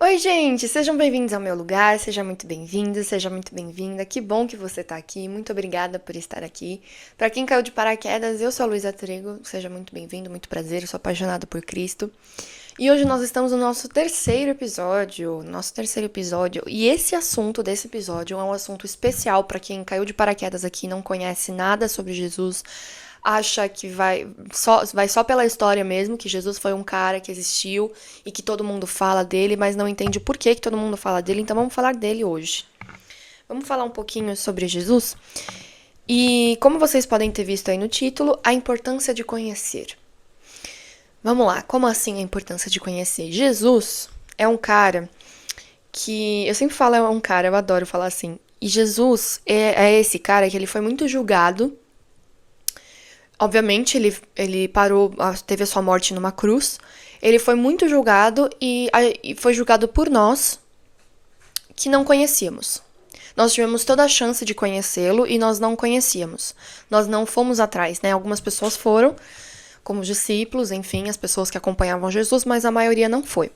Oi, gente! Sejam bem-vindos ao meu lugar, seja muito bem-vindo, seja muito bem-vinda. Que bom que você tá aqui, muito obrigada por estar aqui. Pra quem caiu de paraquedas, eu sou a Luísa Trigo, seja muito bem-vindo, muito prazer, eu sou apaixonada por Cristo. E hoje nós estamos no nosso terceiro episódio, e esse assunto desse episódio é um assunto especial pra quem caiu de paraquedas aqui e não conhece nada sobre Jesus, acha que vai só pela história mesmo, que Jesus foi um cara que existiu e que todo mundo fala dele, mas não entende por que todo mundo fala dele, então vamos falar dele hoje. Vamos falar um pouquinho sobre Jesus? E como vocês podem ter visto aí no título, a importância de conhecer. Vamos lá, como assim a importância de conhecer? Jesus é um cara que, eu sempre falo é um cara, eu adoro falar assim, e Jesus é esse cara que ele foi muito julgado. Obviamente, ele parou, teve a sua morte numa cruz. Ele foi muito julgado e foi julgado por nós que não conhecíamos. Nós tivemos toda a chance de conhecê-lo e nós não conhecíamos. Nós não fomos atrás, né? Algumas pessoas foram, como os discípulos, enfim, as pessoas que acompanhavam Jesus, mas a maioria não foi.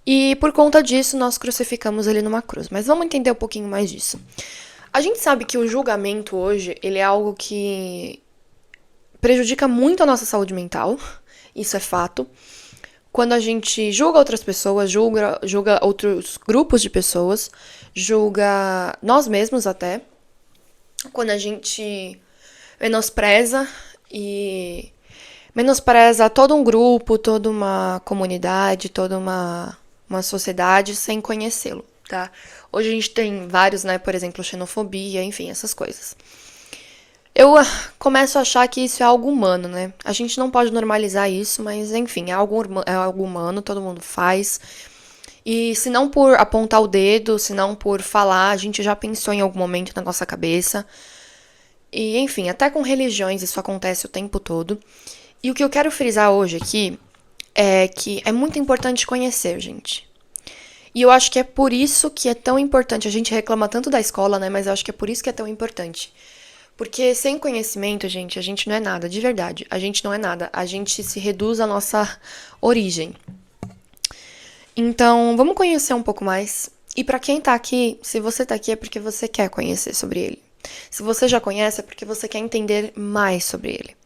E por conta disso, nós crucificamos ele numa cruz. Mas vamos entender um pouquinho mais disso. A gente sabe que o julgamento hoje, ele é algo que prejudica muito a nossa saúde mental, isso é fato. Quando a gente julga outras pessoas, julga outros grupos de pessoas, julga nós mesmos até. Quando a gente menospreza e menospreza todo um grupo, toda uma comunidade, toda uma sociedade sem conhecê-lo, tá? Hoje a gente tem vários, né, por exemplo, xenofobia, enfim, essas coisas. Eu começo a achar que isso é algo humano, né? A gente não pode normalizar isso, mas enfim, é algo humano, todo mundo faz. E se não por apontar o dedo, se não por falar, a gente já pensou em algum momento na nossa cabeça. E enfim, até com religiões isso acontece o tempo todo. E o que eu quero frisar hoje aqui é que é muito importante conhecer, gente. E eu acho que é por isso que é tão importante. A gente reclama tanto da escola, né? Mas eu acho que é por isso que é tão importante. Porque sem conhecimento, gente, a gente não é nada, de verdade. A gente não é nada. A gente se reduz à nossa origem. Então, vamos conhecer um pouco mais. E pra quem tá aqui, se você tá aqui é porque você quer conhecer sobre ele. Se você já conhece é porque você quer entender mais sobre ele.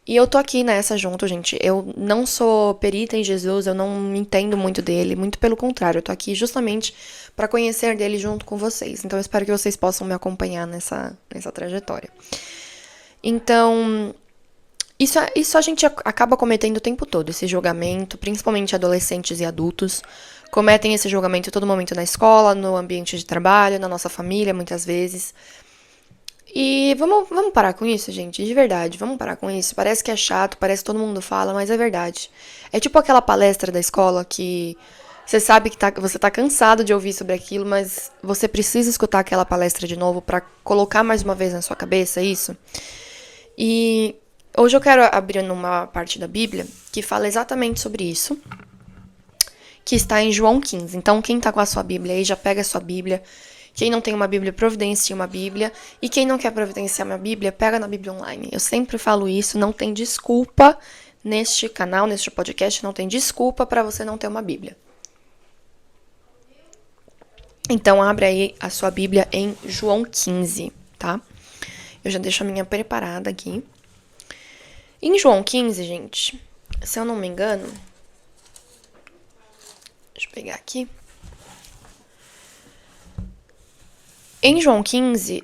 E eu tô aqui nessa junto, gente. Eu não sou perita em Jesus, eu não entendo muito dele, muito pelo contrário, eu tô aqui justamente pra conhecer dele junto com vocês. Então eu espero que vocês possam me acompanhar nessa trajetória. Então, isso a gente acaba cometendo o tempo todo, esse julgamento, principalmente adolescentes e adultos. Cometem esse julgamento a todo momento na escola, no ambiente de trabalho, na nossa família, muitas vezes. E vamos parar com isso, gente, de verdade, vamos parar com isso. Parece que é chato, parece que todo mundo fala, mas é verdade. É tipo aquela palestra da escola que você sabe que você tá cansado de ouvir sobre aquilo, mas você precisa escutar aquela palestra de novo pra colocar mais uma vez na sua cabeça isso. E hoje eu quero abrir numa parte da Bíblia que fala exatamente sobre isso, que está em João 15. Então, quem tá com a sua Bíblia aí, já pega a sua Bíblia. Quem não tem uma Bíblia, providencie uma Bíblia. E quem não quer providenciar uma Bíblia, pega na Bíblia online. Eu sempre falo isso, não tem desculpa neste canal, neste podcast, não tem desculpa para você não ter uma Bíblia. Então, abre aí a sua Bíblia em João 15, tá? Eu já deixo a minha preparada aqui. Em João 15, gente, se eu não me engano... Deixa eu pegar aqui. Em João 15,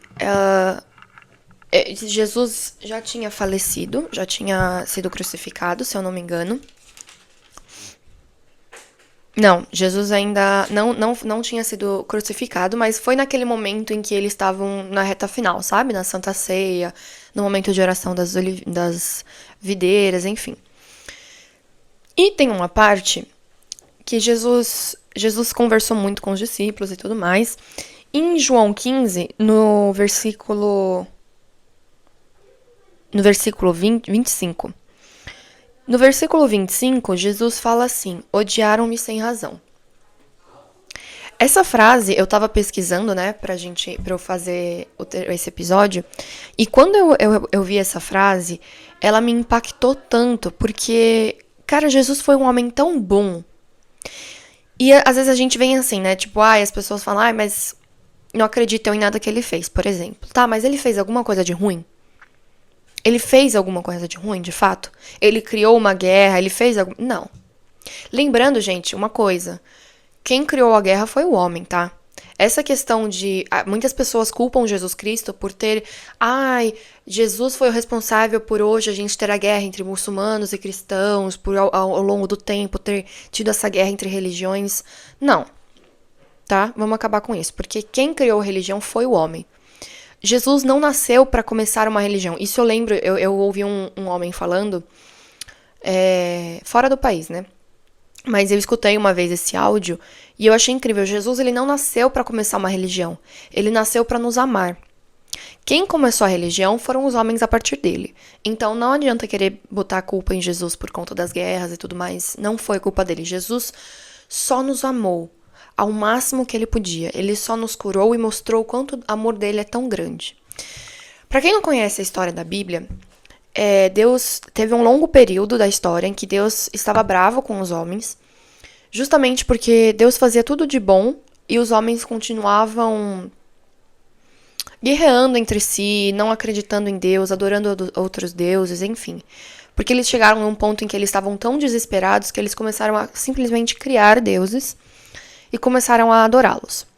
Jesus já tinha falecido, já tinha sido crucificado, se eu não me engano. Não, Jesus ainda não tinha sido crucificado, mas foi naquele momento em que eles estavam na reta final, sabe? Na Santa Ceia, no momento de oração das videiras, enfim. E tem uma parte que Jesus conversou muito com os discípulos e tudo mais. Em João 15, no versículo 25. No versículo 25, Jesus fala assim: odiaram-me sem razão. Essa frase eu tava pesquisando, né, pra eu fazer esse episódio, e quando eu vi essa frase, ela me impactou tanto, porque, cara, Jesus foi um homem tão bom. E às vezes a gente vem assim, né? Tipo, as pessoas falam, mas não acreditam em nada que ele fez, por exemplo. Tá, mas ele fez alguma coisa de ruim? Ele fez alguma coisa de ruim, de fato? Ele criou uma guerra, ele fez algum... Não. Lembrando, gente, uma coisa. Quem criou a guerra foi o homem, tá? Essa questão de... Muitas pessoas culpam Jesus Cristo por ter... Jesus foi o responsável por hoje a gente ter a guerra entre muçulmanos e cristãos, por ao longo do tempo ter tido essa guerra entre religiões. Não. Tá? Vamos acabar com isso. Porque quem criou a religião foi o homem. Jesus não nasceu para começar uma religião. Isso eu lembro, eu ouvi um homem falando, fora do país, né? Mas eu escutei uma vez esse áudio e eu achei incrível. Jesus, ele não nasceu para começar uma religião. Ele nasceu para nos amar. Quem começou a religião foram os homens a partir dele. Então não adianta querer botar a culpa em Jesus por conta das guerras e tudo mais. Não foi culpa dele. Jesus só nos amou ao máximo que ele podia. Ele só nos curou e mostrou o quanto o amor dele é tão grande. Para quem não conhece a história da Bíblia, Deus teve um longo período da história em que Deus estava bravo com os homens, justamente porque Deus fazia tudo de bom e os homens continuavam guerreando entre si, não acreditando em Deus, adorando outros deuses, enfim. Porque eles chegaram num ponto em que eles estavam tão desesperados que eles começaram a simplesmente criar deuses e começaram a adorá-los.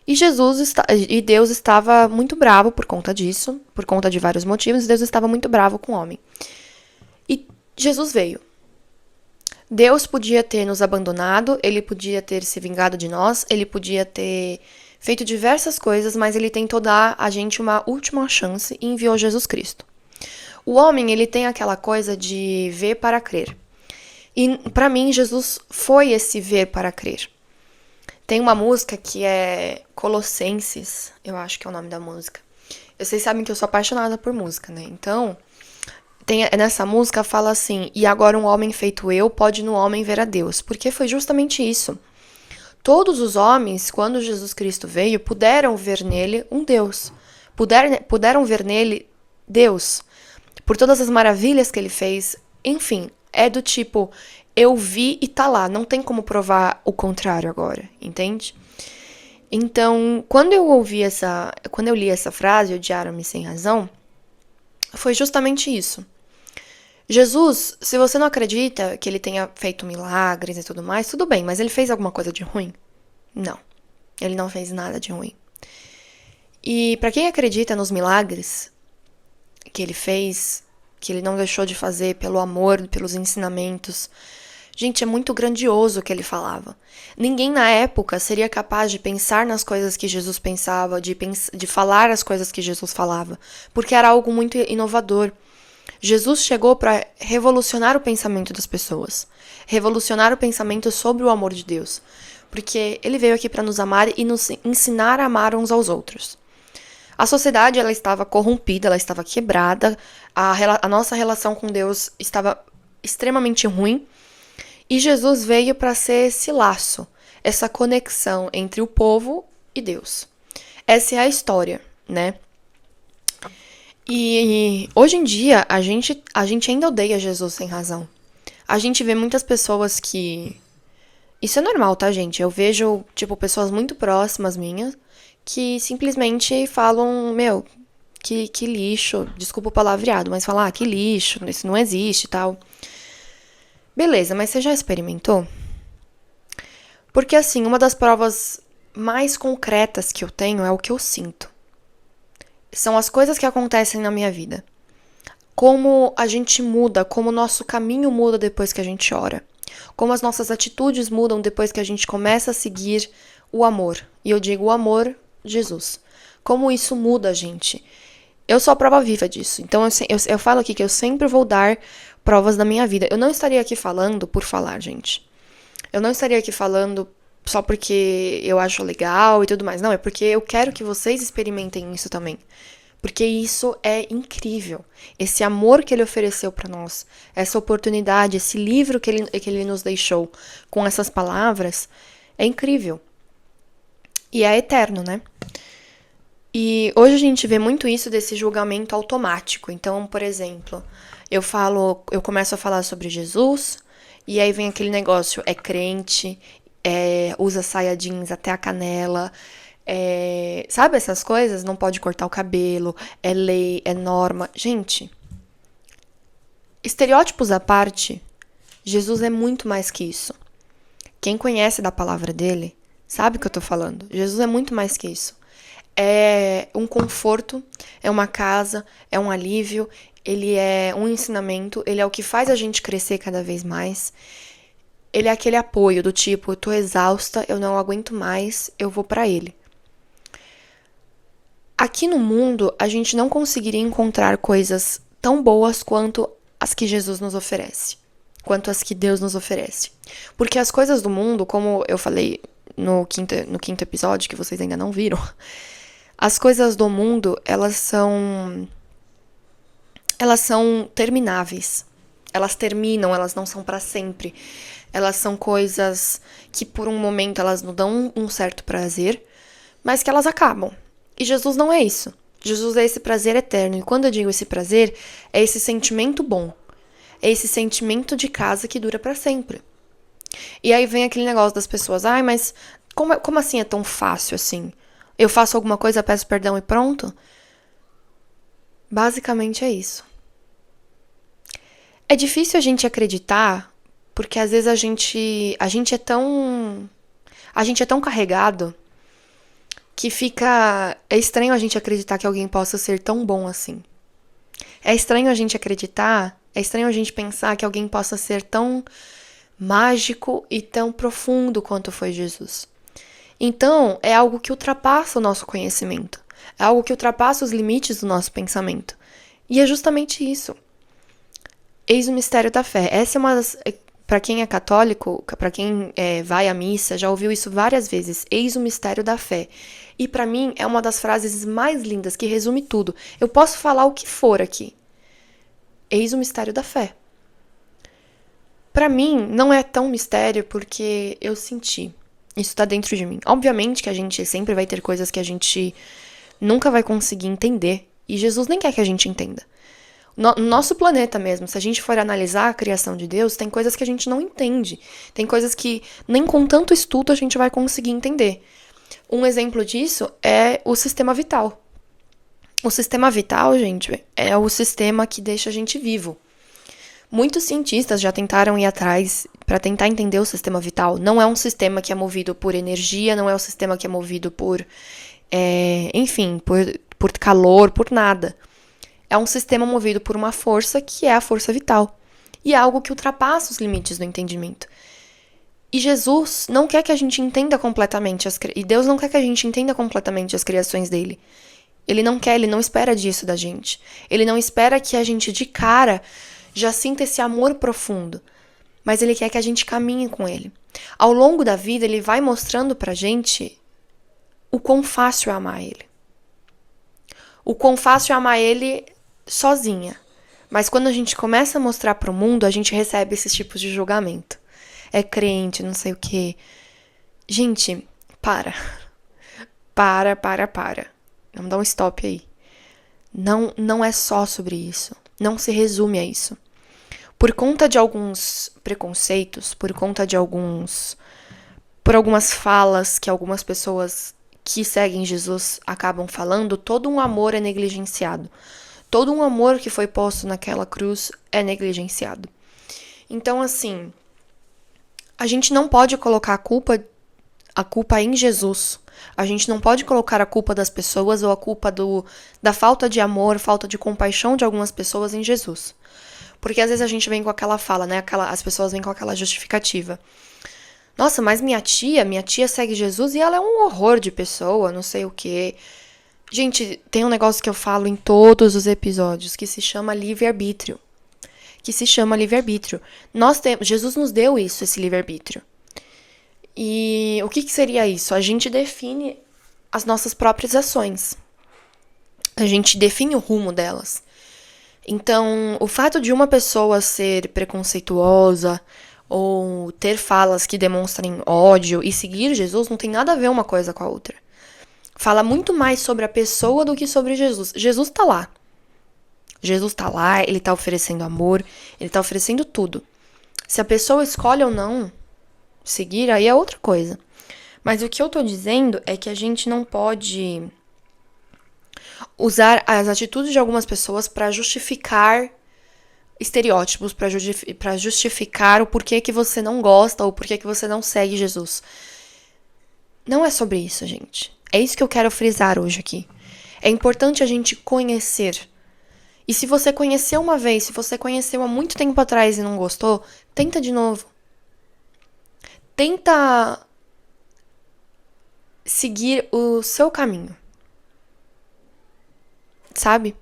E Deus estava muito bravo por conta disso, por conta de vários motivos, Deus estava muito bravo com o homem. E Jesus veio. Deus podia ter nos abandonado, ele podia ter se vingado de nós, ele podia ter feito diversas coisas, mas ele tentou dar a gente uma última chance e enviou Jesus Cristo. O homem, ele tem aquela coisa de ver para crer. E para mim, Jesus foi esse ver para crer. Tem uma música que é Colossenses, eu acho que é o nome da música. Vocês sabem que eu sou apaixonada por música, né? Então, nessa música fala assim: e agora um homem feito eu pode no homem ver a Deus. Porque foi justamente isso. Todos os homens, quando Jesus Cristo veio, puderam ver nele um Deus. Puderam ver nele Deus. Por todas as maravilhas que ele fez. Enfim, é do tipo... Eu vi e tá lá, não tem como provar o contrário agora, entende? Então, quando eu li essa frase, odiaram-me sem razão, foi justamente isso. Jesus, se você não acredita que ele tenha feito milagres e tudo mais, tudo bem, mas ele fez alguma coisa de ruim? Não, ele não fez nada de ruim. E para quem acredita nos milagres que ele fez, que ele não deixou de fazer pelo amor, pelos ensinamentos... Gente, é muito grandioso o que ele falava. Ninguém na época seria capaz de pensar nas coisas que Jesus pensava, de falar as coisas que Jesus falava, porque era algo muito inovador. Jesus chegou para revolucionar o pensamento das pessoas, revolucionar o pensamento sobre o amor de Deus, porque ele veio aqui para nos amar e nos ensinar a amar uns aos outros. A sociedade, ela estava corrompida, ela estava quebrada, a nossa relação com Deus estava extremamente ruim. E Jesus veio para ser esse laço, essa conexão entre o povo e Deus. Essa é a história, né? E hoje em dia, a gente ainda odeia Jesus sem razão. A gente vê muitas pessoas que... Isso é normal, tá, gente? Eu vejo, tipo, pessoas muito próximas minhas que simplesmente falam, que lixo, desculpa o palavreado, mas falar, que lixo, isso não existe e tal... Beleza, mas você já experimentou? Porque assim, uma das provas mais concretas que eu tenho é o que eu sinto. São as coisas que acontecem na minha vida. Como a gente muda, como o nosso caminho muda depois que a gente ora. Como as nossas atitudes mudam depois que a gente começa a seguir o amor. E eu digo o amor de Jesus. Como isso muda a gente. Eu sou a prova viva disso. Então eu falo aqui que eu sempre vou dar provas da minha vida. Eu não estaria aqui falando por falar, gente. Eu não estaria aqui falando só porque eu acho legal e tudo mais. Não, é porque eu quero que vocês experimentem isso também. Porque isso é incrível. Esse amor que ele ofereceu para nós, essa oportunidade, esse livro que ele nos deixou com essas palavras, é incrível. E é eterno, né? E hoje a gente vê muito isso desse julgamento automático. Então, por exemplo, eu começo a falar sobre Jesus, e aí vem aquele negócio, é crente, usa saia jeans até a canela, sabe essas coisas? Não pode cortar o cabelo, é lei, é norma. Gente, estereótipos à parte, Jesus é muito mais que isso. Quem conhece da palavra dele sabe o que eu tô falando. Jesus é muito mais que isso. É um conforto, é uma casa, é um alívio, ele é um ensinamento, ele é o que faz a gente crescer cada vez mais. Ele é aquele apoio do tipo, eu tô exausta, eu não aguento mais, eu vou pra ele. Aqui no mundo, a gente não conseguiria encontrar coisas tão boas quanto as que Jesus nos oferece, quanto as que Deus nos oferece. Porque as coisas do mundo, como eu falei no quinto episódio, que vocês ainda não viram, as coisas do mundo, elas são termináveis. Elas terminam, elas não são pra sempre. Elas são coisas que por um momento elas nos dão um certo prazer, mas que elas acabam. E Jesus não é isso. Jesus é esse prazer eterno. E quando eu digo esse prazer, é esse sentimento bom. É esse sentimento de casa que dura pra sempre. E aí vem aquele negócio das pessoas, ai, mas como assim é tão fácil assim? Eu faço alguma coisa, peço perdão e pronto? Basicamente é isso. É difícil a gente acreditar, porque às vezes a gente é tão carregado que é estranho a gente acreditar que alguém possa ser tão bom assim. É estranho a gente pensar que alguém possa ser tão mágico e tão profundo quanto foi Jesus. Então, é algo que ultrapassa o nosso conhecimento. É algo que ultrapassa os limites do nosso pensamento. E é justamente isso. Eis o mistério da fé. Essa é uma das... Para quem é católico, para quem vai à missa, já ouviu isso várias vezes. Eis o mistério da fé. E para mim é uma das frases mais lindas, que resume tudo. Eu posso falar o que for aqui. Eis o mistério da fé. Para mim, não é tão mistério porque eu senti. Isso tá dentro de mim. Obviamente que a gente sempre vai ter coisas que a gente nunca vai conseguir entender. E Jesus nem quer que a gente entenda. No nosso planeta mesmo, se a gente for analisar a criação de Deus, tem coisas que a gente não entende. Tem coisas que nem com tanto estudo a gente vai conseguir entender. Um exemplo disso é o sistema vital. O sistema vital, gente, é o sistema que deixa a gente vivo. Muitos cientistas já tentaram ir atrás para tentar entender o sistema vital. Não é um sistema que é movido por energia, não é um sistema que é movido por, por calor, por nada. É um sistema movido por uma força que é a força vital. E é algo que ultrapassa os limites do entendimento. E Jesus não quer que a gente entenda completamente e Deus não quer que a gente entenda completamente as criações dele. Ele não espera disso da gente. Ele não espera que a gente de cara já sinta esse amor profundo. Mas ele quer que a gente caminhe com ele. Ao longo da vida, ele vai mostrando pra gente o quão fácil é amar ele. O quão fácil é amar ele sozinha. Mas quando a gente começa a mostrar pro mundo, a gente recebe esses tipos de julgamento. É crente, não sei o quê. Gente, para. Para. Vamos dar um stop aí. Não é só sobre isso. Não se resume a isso. Por conta de alguns preconceitos, por algumas falas que algumas pessoas que seguem Jesus acabam falando, todo um amor é negligenciado. Todo um amor que foi posto naquela cruz é negligenciado. Então, assim, a gente não pode colocar a culpa em Jesus. A gente não pode colocar a culpa das pessoas ou a culpa da falta de amor, falta de compaixão de algumas pessoas em Jesus. Porque às vezes a gente vem com aquela fala, né? As pessoas vêm com aquela justificativa. Nossa, mas minha tia segue Jesus e ela é um horror de pessoa, não sei o quê. Gente, tem um negócio que eu falo em todos os episódios que se chama livre-arbítrio. Jesus nos deu isso, esse livre-arbítrio. E o que seria isso? A gente define as nossas próprias ações. A gente define o rumo delas. Então, o fato de uma pessoa ser preconceituosa ou ter falas que demonstrem ódio e seguir Jesus não tem nada a ver uma coisa com a outra. Fala muito mais sobre a pessoa do que sobre Jesus. Jesus tá lá. Ele tá oferecendo amor, ele tá oferecendo tudo. Se a pessoa escolhe ou não, seguir, aí é outra coisa. Mas o que eu tô dizendo é que a gente não pode usar as atitudes de algumas pessoas pra justificar estereótipos, pra justificar o porquê que você não gosta ou porquê que você não segue Jesus. Não é sobre isso, gente. É isso que eu quero frisar hoje aqui. É importante a gente conhecer. E se você conheceu uma vez, se você conheceu há muito tempo atrás e não gostou, tenta de novo. Tenta seguir o seu caminho. Sabe?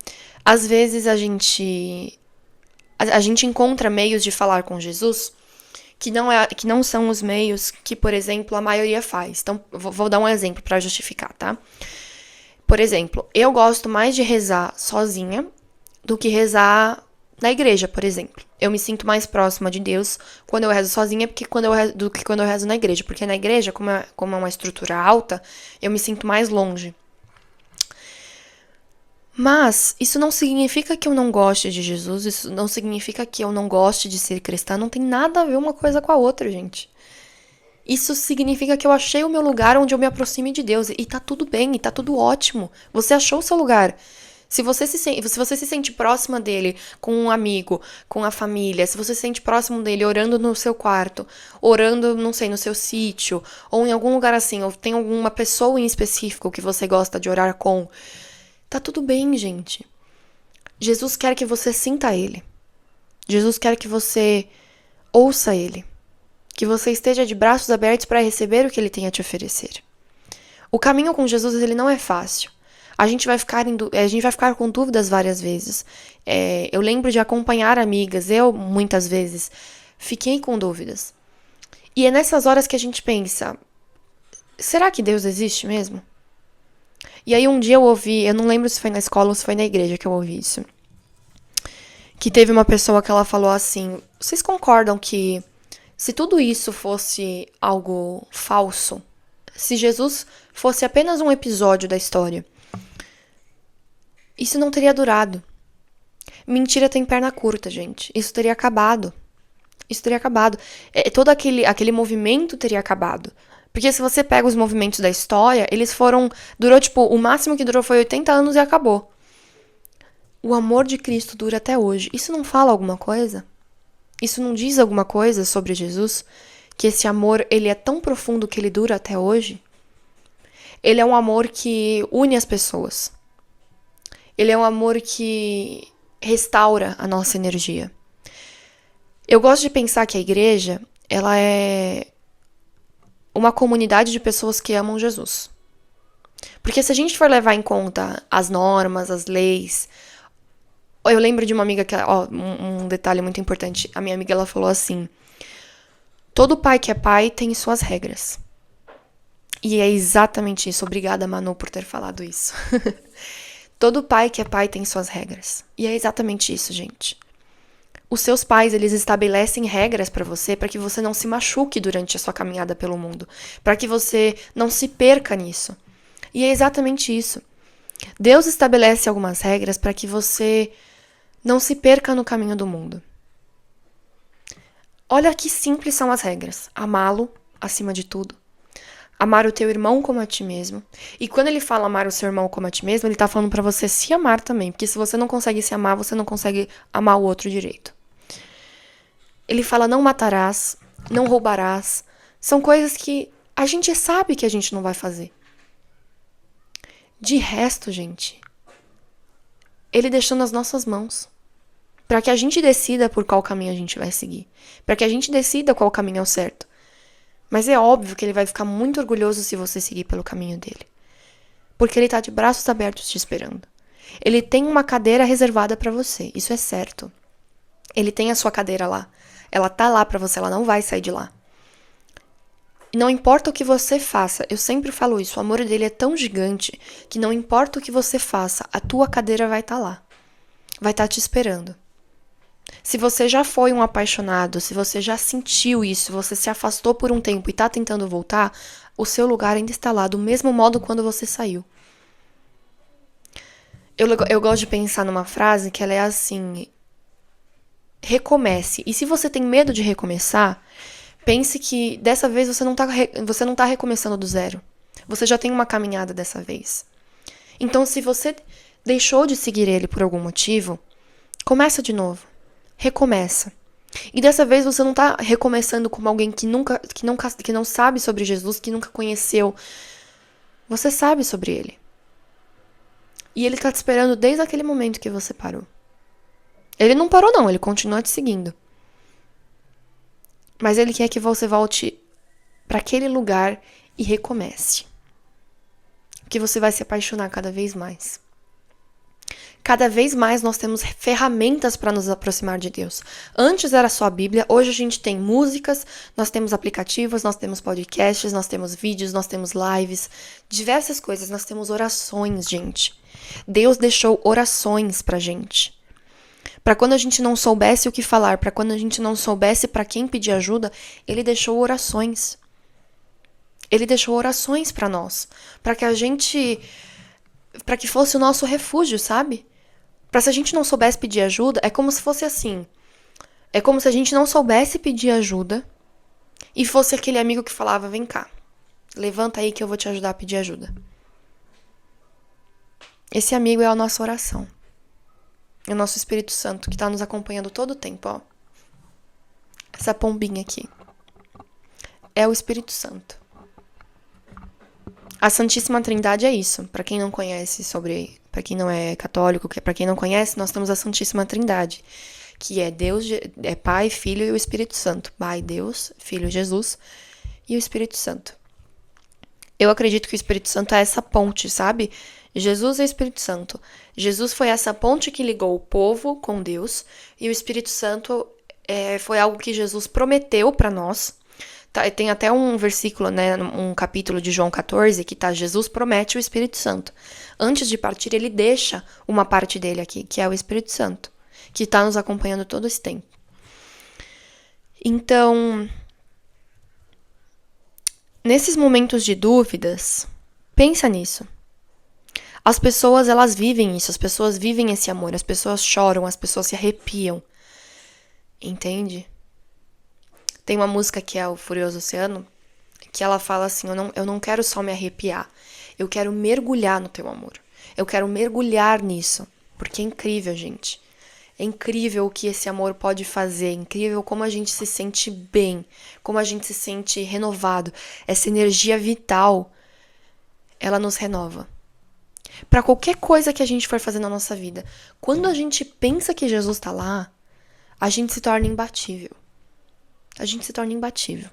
Às vezes a gente encontra meios de falar com Jesus que não são os meios que, por exemplo, a maioria faz. Então, vou dar um exemplo para justificar, tá? Por exemplo, eu gosto mais de rezar sozinha do que rezar na igreja, por exemplo. Eu me sinto mais próxima de Deus quando eu rezo sozinha do que quando eu rezo na igreja. Porque na igreja, como é uma estrutura alta, eu me sinto mais longe. Mas isso não significa que eu não goste de Jesus, isso não significa que eu não goste de ser cristã, não tem nada a ver uma coisa com a outra, gente. Isso significa que eu achei o meu lugar onde eu me aproxime de Deus. E tá tudo bem, e tá tudo ótimo. Você achou o seu lugar. Se você se sente próxima dele com um amigo, com a família, se você se sente próximo dele orando no seu quarto, orando, não sei, no seu sítio, ou em algum lugar assim, ou tem alguma pessoa em específico que você gosta de orar com, tá tudo bem, gente. Jesus quer que você sinta ele. Jesus quer que você ouça ele. Que você esteja de braços abertos para receber o que ele tem a te oferecer. O caminho com Jesus, ele não é fácil. A gente vai ficar com dúvidas várias vezes. Eu lembro de acompanhar amigas, eu muitas vezes fiquei com dúvidas. E é nessas horas que a gente pensa, será que Deus existe mesmo? E aí um dia eu ouvi, eu não lembro se foi na escola ou se foi na igreja que eu ouvi isso. Que teve uma pessoa que ela falou assim, vocês concordam que se tudo isso fosse algo falso, se Jesus fosse apenas um episódio da história, isso não teria durado. Mentira tem perna curta, gente. Isso teria acabado. Isso teria acabado. Todo aquele movimento teria acabado. Porque se você pega os movimentos da história, eles foram... o máximo que durou foi 80 anos e acabou. O amor de Cristo dura até hoje. Isso não fala alguma coisa? Isso não diz alguma coisa sobre Jesus? Que esse amor, ele é tão profundo que ele dura até hoje? Ele é um amor que une as pessoas. Ele é um amor que restaura a nossa energia. Eu gosto de pensar que a igreja, ela é uma comunidade de pessoas que amam Jesus. Porque se a gente for levar em conta as normas, as leis... Eu lembro de uma amiga que... um detalhe muito importante. A minha amiga, ela falou assim... Todo pai que é pai tem suas regras. E é exatamente isso. Obrigada, Manu, por ter falado isso. Todo pai que é pai tem suas regras. E é exatamente isso, gente. Os seus pais, eles estabelecem regras pra você para que você não se machuque durante a sua caminhada pelo mundo. Para que você não se perca nisso. E é exatamente isso. Deus estabelece algumas regras para que você não se perca no caminho do mundo. Olha que simples são as regras. Amá-lo acima de tudo. Amar o teu irmão como a ti mesmo. E quando ele fala amar o seu irmão como a ti mesmo, ele tá falando pra você se amar também. Porque se você não consegue se amar, você não consegue amar o outro direito. Ele fala não matarás, não roubarás. São coisas que a gente sabe que a gente não vai fazer. De resto, gente, ele deixou nas nossas mãos. Pra que a gente decida por qual caminho a gente vai seguir. Pra que a gente decida qual caminho é o certo. Mas é óbvio que ele vai ficar muito orgulhoso se você seguir pelo caminho dele. Porque ele tá de braços abertos te esperando. Ele tem uma cadeira reservada pra você, isso é certo. Ele tem a sua cadeira lá. Ela tá lá pra você, ela não vai sair de lá. E não importa o que você faça, eu sempre falo isso, o amor dele é tão gigante que não importa o que você faça, a tua cadeira vai estar lá. Vai estar te esperando. Se você já foi um apaixonado, se você já sentiu isso, você se afastou por um tempo e tá tentando voltar, o seu lugar ainda está lá, do mesmo modo quando você saiu. Eu gosto de pensar numa frase que ela é assim... Recomece. E se você tem medo de recomeçar, pense que dessa vez você não tá recomeçando do zero. Você já tem uma caminhada dessa vez. Então, se você deixou de seguir ele por algum motivo, começa de novo. Recomeça. E dessa vez você não tá recomeçando como alguém que não sabe sobre Jesus, que nunca conheceu. Você sabe sobre ele. E ele tá te esperando desde aquele momento que você parou. Ele não parou não, ele continua te seguindo. Mas ele quer que você volte para aquele lugar e recomece. Que você vai se apaixonar cada vez mais. Cada vez mais nós temos ferramentas para nos aproximar de Deus. Antes era só a Bíblia, hoje a gente tem músicas, nós temos aplicativos, nós temos podcasts, nós temos vídeos, nós temos lives, diversas coisas, nós temos orações, gente. Deus deixou orações pra gente. Para quando a gente não soubesse o que falar, para quando a gente não soubesse para quem pedir ajuda, ele deixou orações. Ele deixou orações para nós, para que fosse o nosso refúgio, sabe? Pra se a gente não soubesse pedir ajuda, é como se fosse assim. É como se a gente não soubesse pedir ajuda e fosse aquele amigo que falava, vem cá, levanta aí que eu vou te ajudar a pedir ajuda. Esse amigo é a nossa oração. É o nosso Espírito Santo que tá nos acompanhando todo o tempo, ó. Essa pombinha aqui. É o Espírito Santo. A Santíssima Trindade é isso. Pra quem não conhece para quem não é católico, para quem não conhece, nós temos a Santíssima Trindade, que é Deus, é Pai, Filho e o Espírito Santo. Pai, Deus, Filho, Jesus e o Espírito Santo. Eu acredito que o Espírito Santo é essa ponte, sabe? Jesus é o Espírito Santo. Jesus foi essa ponte que ligou o povo com Deus e o Espírito Santo foi algo que Jesus prometeu para nós. Tem até um versículo, né, um capítulo de João 14, que tá, Jesus promete o Espírito Santo. Antes de partir, ele deixa uma parte dele aqui, que é o Espírito Santo, que tá nos acompanhando todo esse tempo. Então, nesses momentos de dúvidas, pensa nisso. As pessoas, elas vivem isso, as pessoas vivem esse amor, as pessoas choram, as pessoas se arrepiam. Entende? Tem uma música que é o Furioso Oceano, que ela fala assim, eu não quero só me arrepiar, eu quero mergulhar no teu amor. Eu quero mergulhar nisso, porque é incrível, gente. É incrível o que esse amor pode fazer, é incrível como a gente se sente bem, como a gente se sente renovado. Essa energia vital, ela nos renova. Para qualquer coisa que a gente for fazer na nossa vida, quando a gente pensa que Jesus tá lá, a gente se torna imbatível. A gente se torna imbatível.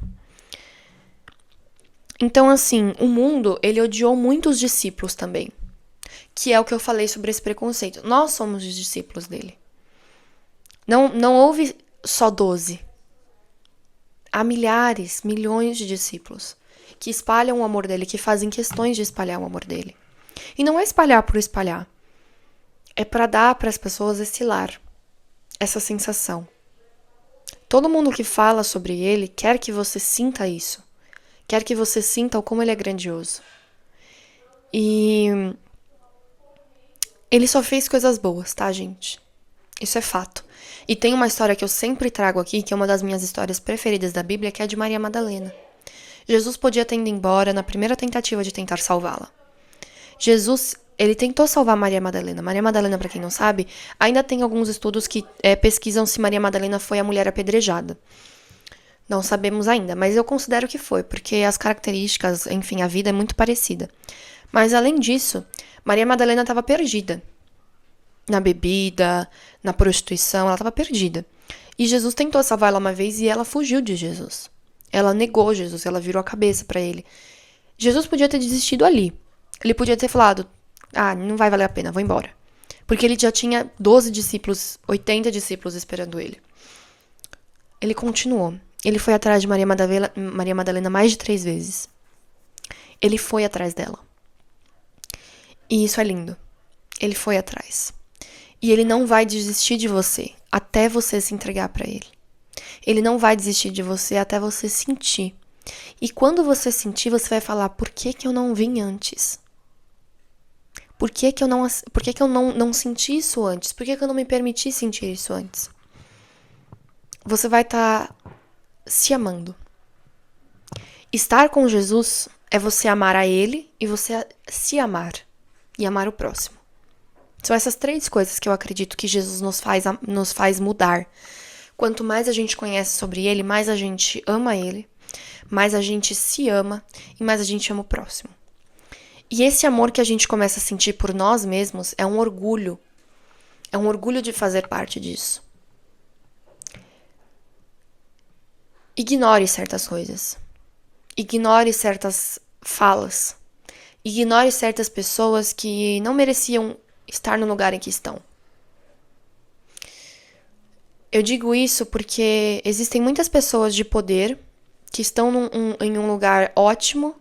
Então, assim, o mundo, ele odiou muito os discípulos também. Que é o que eu falei sobre esse preconceito. Nós somos os discípulos dele. Não houve só 12. Há milhares, milhões de discípulos que espalham o amor dele, que fazem questões de espalhar o amor dele. E não é espalhar por espalhar. É para dar para as pessoas esse lar, essa sensação. Todo mundo que fala sobre ele quer que você sinta isso. Quer que você sinta o como ele é grandioso. E ele só fez coisas boas, tá, gente? Isso é fato. E tem uma história que eu sempre trago aqui, que é uma das minhas histórias preferidas da Bíblia, que é a de Maria Madalena. Jesus podia ter ido embora na primeira tentativa de tentar salvá-la. Jesus, ele tentou salvar Maria Madalena. Maria Madalena, para quem não sabe, ainda tem alguns estudos que pesquisam se Maria Madalena foi a mulher apedrejada. Não sabemos ainda, mas eu considero que foi, porque as características, enfim, a vida é muito parecida. Mas além disso, Maria Madalena estava perdida. Na bebida, na prostituição, ela estava perdida. E Jesus tentou salvar ela uma vez e ela fugiu de Jesus. Ela negou Jesus, ela virou a cabeça para ele. Jesus podia ter desistido ali. Ele podia ter falado, não vai valer a pena, vou embora. Porque ele já tinha 12 discípulos, 80 discípulos esperando ele. Ele continuou. Ele foi atrás de Maria Madalena mais de 3 vezes. Ele foi atrás dela. E isso é lindo. Ele foi atrás. E ele não vai desistir de você até você se entregar para ele. Ele não vai desistir de você até você sentir. E quando você sentir, você vai falar, por que eu não vim antes? Por que eu não senti isso antes? Por que eu não me permiti sentir isso antes? Você vai estar se amando. Estar com Jesus é você amar a Ele e você se amar e amar o próximo. São essas 3 coisas que eu acredito que Jesus nos faz mudar. Quanto mais a gente conhece sobre Ele, mais a gente ama Ele, mais a gente se ama e mais a gente ama o próximo. E esse amor que a gente começa a sentir por nós mesmos é um orgulho. É um orgulho de fazer parte disso. Ignore certas coisas. Ignore certas falas. Ignore certas pessoas que não mereciam estar no lugar em que estão. Eu digo isso porque existem muitas pessoas de poder que estão em um lugar ótimo,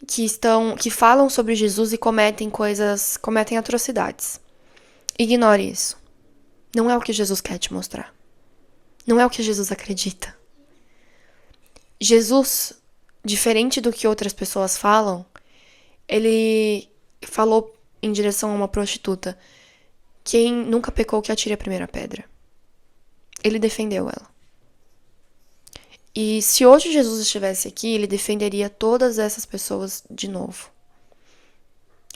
que falam sobre Jesus e cometem atrocidades. Ignore isso. Não é o que Jesus quer te mostrar. Não é o que Jesus acredita. Jesus, diferente do que outras pessoas falam, ele falou em direção a uma prostituta: quem nunca pecou que atire a primeira pedra. Ele defendeu ela. E se hoje Jesus estivesse aqui, ele defenderia todas essas pessoas de novo.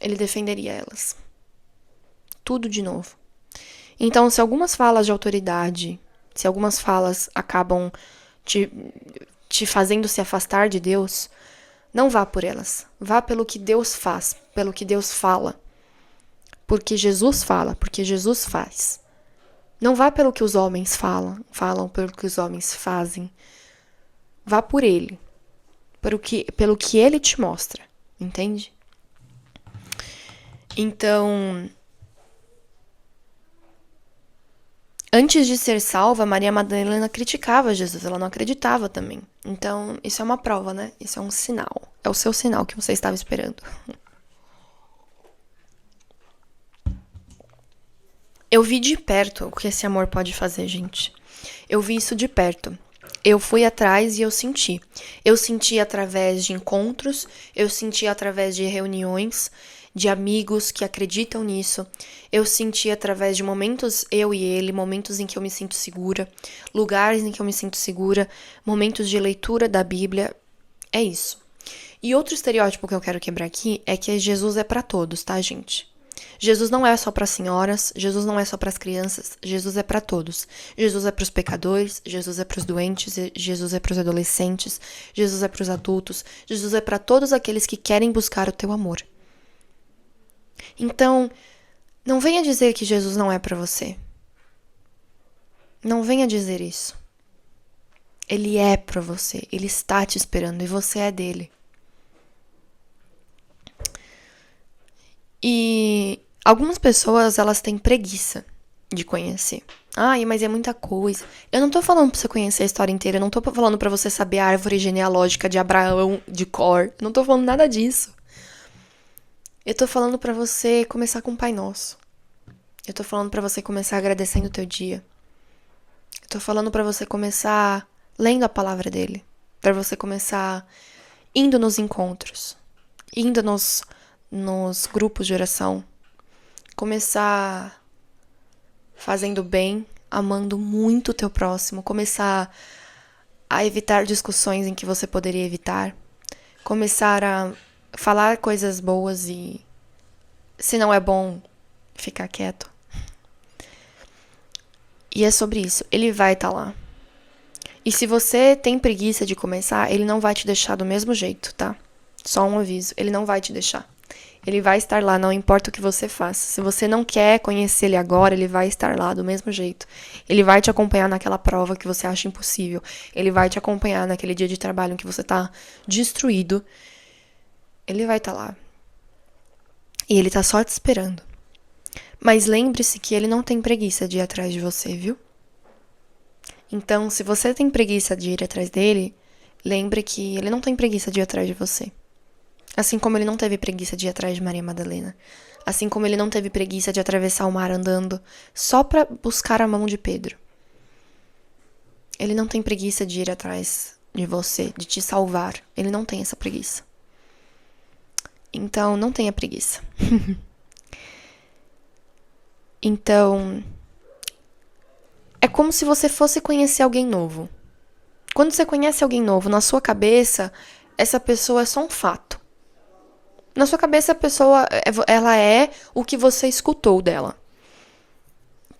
Ele defenderia elas. Tudo de novo. Então, se algumas falas de autoridade, se algumas falas acabam te fazendo se afastar de Deus, não vá por elas. Vá pelo que Deus faz, pelo que Deus fala. Porque Jesus fala, porque Jesus faz. Não vá pelo que os homens falam pelo que os homens fazem. Vá por Ele, pelo que Ele te mostra, entende? Então, antes de ser salva, Maria Madalena criticava Jesus, ela não acreditava também. Então, isso é uma prova, né? Isso é um sinal. É o seu sinal que você estava esperando. Eu vi de perto o que esse amor pode fazer, gente. Eu vi isso de perto. Eu fui atrás e eu senti. Eu senti através de encontros, eu senti através de reuniões, de amigos que acreditam nisso. Eu senti através de momentos, eu e ele, momentos em que eu me sinto segura, lugares em que eu me sinto segura, momentos de leitura da Bíblia. É isso. E outro estereótipo que eu quero quebrar aqui é que Jesus é pra todos, tá, gente? Jesus não é só para senhoras, Jesus não é só para as crianças, Jesus é para todos. Jesus é para os pecadores, Jesus é para os doentes, Jesus é para os adolescentes, Jesus é para os adultos, Jesus é para todos aqueles que querem buscar o teu amor. Então, não venha dizer que Jesus não é para você. Não venha dizer isso. Ele é para você, ele está te esperando e você é dele. E algumas pessoas, elas têm preguiça de conhecer. Ai, mas é muita coisa. Eu não tô falando pra você conhecer a história inteira, eu não tô falando pra você saber a árvore genealógica de Abraão de cor. Eu não tô falando nada disso. Eu tô falando pra você começar com o Pai Nosso. Eu tô falando pra você começar agradecendo o teu dia. Eu tô falando pra você começar lendo a palavra dele. Pra você começar indo nos encontros. Indo nos grupos de oração. Começar fazendo bem, amando muito o teu próximo. Começar a evitar discussões em que você poderia evitar. Começar a falar coisas boas e, se não é bom, ficar quieto. E é sobre isso. Ele vai estar lá. E se você tem preguiça de começar, ele não vai te deixar do mesmo jeito, tá? Só um aviso. Ele não vai te deixar. Ele vai estar lá, não importa o que você faça. Se você não quer conhecer ele agora, ele vai estar lá do mesmo jeito. Ele vai te acompanhar naquela prova que você acha impossível. Ele vai te acompanhar naquele dia de trabalho em que você tá destruído. Ele vai estar lá. E ele tá só te esperando. Mas lembre-se que ele não tem preguiça de ir atrás de você, viu? Então, se você tem preguiça de ir atrás dele, lembre que ele não tem preguiça de ir atrás de você. Assim como ele não teve preguiça de ir atrás de Maria Madalena. Assim como ele não teve preguiça de atravessar o mar andando só para buscar a mão de Pedro. Ele não tem preguiça de ir atrás de você, de te salvar. Ele não tem essa preguiça. Então, não tenha preguiça. Então, é como se você fosse conhecer alguém novo. Quando você conhece alguém novo, na sua cabeça, essa pessoa é só um fato. Na sua cabeça, a pessoa, ela é o que você escutou dela.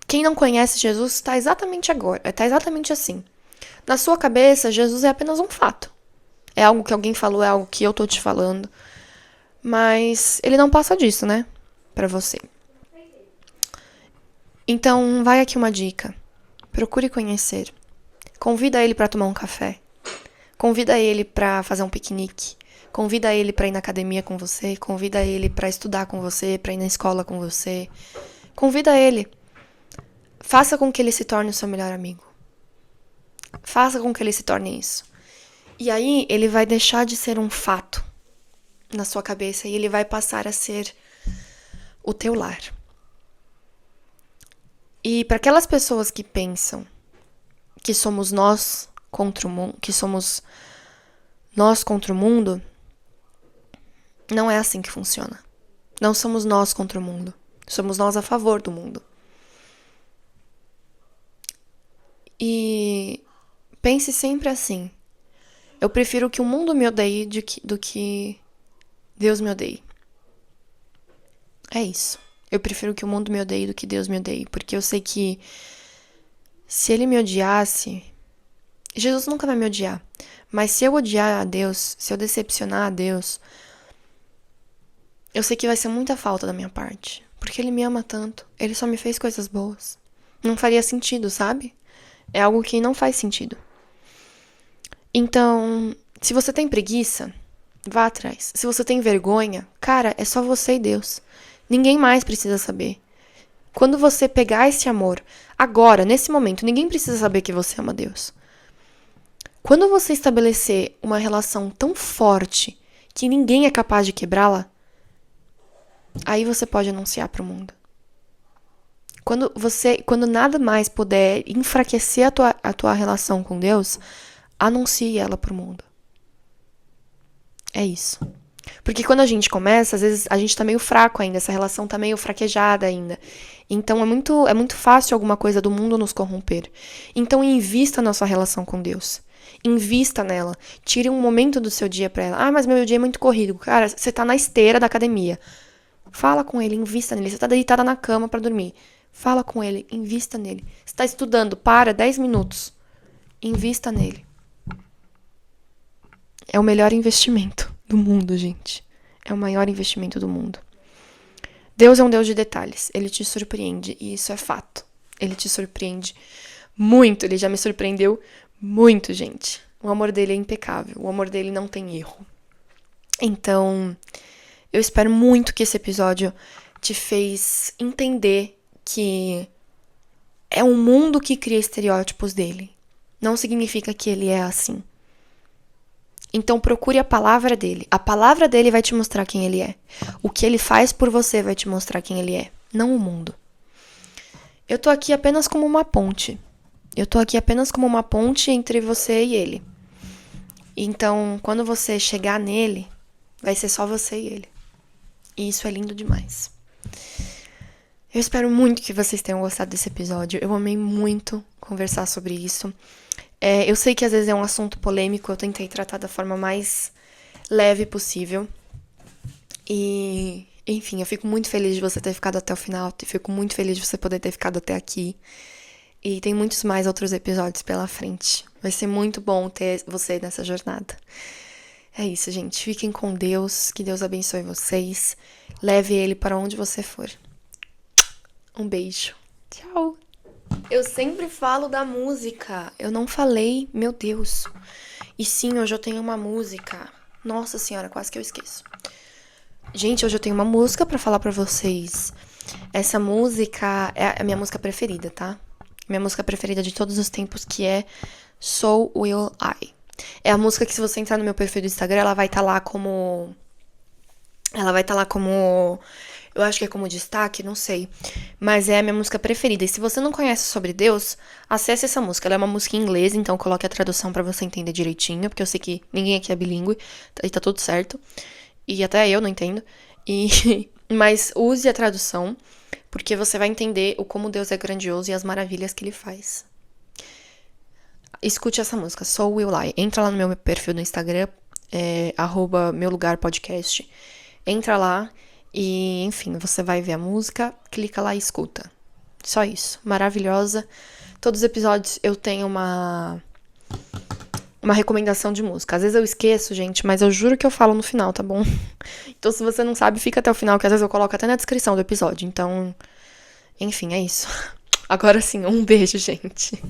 Quem não conhece Jesus está exatamente agora, está exatamente assim. Na sua cabeça, Jesus é apenas um fato. É algo que alguém falou, é algo que eu tô te falando. Mas ele não passa disso, né? Pra você. Então, vai aqui uma dica. Procure conhecer. Convida ele pra tomar um café. Convida ele pra fazer um piquenique. Convida ele pra ir na academia com você. Convida ele pra estudar com você, pra ir na escola com você. Convida ele. Faça com que ele se torne o seu melhor amigo. Faça com que ele se torne isso. E aí, ele vai deixar de ser um fato na sua cabeça e ele vai passar a ser o teu lar. E para aquelas pessoas que pensam que somos nós contra o mundo, que somos nós contra o mundo, não é assim que funciona. Não somos nós contra o mundo. Somos nós a favor do mundo. E pense sempre assim. Eu prefiro que o mundo me odeie do que Deus me odeie. É isso. Eu prefiro que o mundo me odeie do que Deus me odeie. Porque eu sei que se ele me odiasse, Jesus nunca vai me odiar. Mas se eu odiar a Deus, se eu decepcionar a Deus, eu sei que vai ser muita falta da minha parte. Porque ele me ama tanto. Ele só me fez coisas boas. Não faria sentido, sabe? É algo que não faz sentido. Então, se você tem preguiça, vá atrás. Se você tem vergonha, cara, é só você e Deus. Ninguém mais precisa saber. Quando você pegar esse amor, agora, nesse momento, ninguém precisa saber que você ama Deus. Quando você estabelecer uma relação tão forte que ninguém é capaz de quebrá-la, aí você pode anunciar para o mundo. Quando nada mais puder enfraquecer a tua relação com Deus, anuncie ela para o mundo. É isso. Porque quando a gente começa, às vezes a gente tá meio fraco ainda, essa relação tá meio fraquejada ainda. Então é muito fácil alguma coisa do mundo nos corromper. Então invista na sua relação com Deus. Invista nela. Tire um momento do seu dia pra ela. Ah, mas meu dia é muito corrido. Cara, você tá na esteira da academia. Fala com ele, invista nele. Você tá deitada na cama pra dormir. Fala com ele, invista nele. Você tá estudando, para 10 minutos. Invista nele. É o melhor investimento do mundo, gente. É o maior investimento do mundo. Deus é um Deus de detalhes. Ele te surpreende, e isso é fato. Ele te surpreende muito. Ele já me surpreendeu muito, gente. O amor dele é impecável. O amor dele não tem erro. Então, eu espero muito que esse episódio te fez entender que é o mundo que cria estereótipos dele. Não significa que ele é assim. Então procure a palavra dele. A palavra dele vai te mostrar quem ele é. O que ele faz por você vai te mostrar quem ele é, não o mundo. Eu tô aqui apenas como uma ponte. Eu tô aqui apenas como uma ponte entre você e ele. Então, quando você chegar nele, vai ser só você e ele. E isso é lindo demais. Eu espero muito que vocês tenham gostado desse episódio. Eu amei muito conversar sobre isso. Eu sei que às vezes é um assunto polêmico, eu tentei tratar da forma mais leve possível. E, enfim, eu fico muito feliz de você ter ficado até o final. Eu fico muito feliz de você poder ter ficado até aqui. E tem muitos mais outros episódios pela frente. Vai ser muito bom ter você nessa jornada. É isso, gente. Fiquem com Deus. Que Deus abençoe vocês. Leve ele para onde você for. Um beijo. Tchau. Eu sempre falo da música. Eu não falei, meu Deus. E sim, hoje eu tenho uma música. Nossa senhora, quase que eu esqueço. Gente, hoje eu tenho uma música pra falar pra vocês. Essa música é a minha música preferida, tá? Minha música preferida de todos os tempos, que é So Will I. É a música que, se você entrar no meu perfil do Instagram, ela vai estar lá como... Eu acho que é como destaque, não sei. Mas é a minha música preferida. E se você não conhece sobre Deus, acesse essa música. Ela é uma música em inglês, então coloque a tradução pra você entender direitinho. Porque eu sei que ninguém aqui é bilíngue. E tá tudo certo. E até eu não entendo. Mas use a tradução, porque você vai entender o como Deus é grandioso e as maravilhas que ele faz. escute essa música, So Will I. Entra lá no meu perfil no Instagram, @meulugarpodcast. Entra lá e, enfim, você vai ver a música, clica lá e escuta. Só isso. Maravilhosa. Todos os episódios eu tenho uma recomendação de música. Às vezes eu esqueço, gente, mas eu juro que eu falo no final, tá bom? Então, se você não sabe, fica até o final, que às vezes eu coloco até na descrição do episódio. Então, enfim, é isso. Agora sim, um beijo, gente.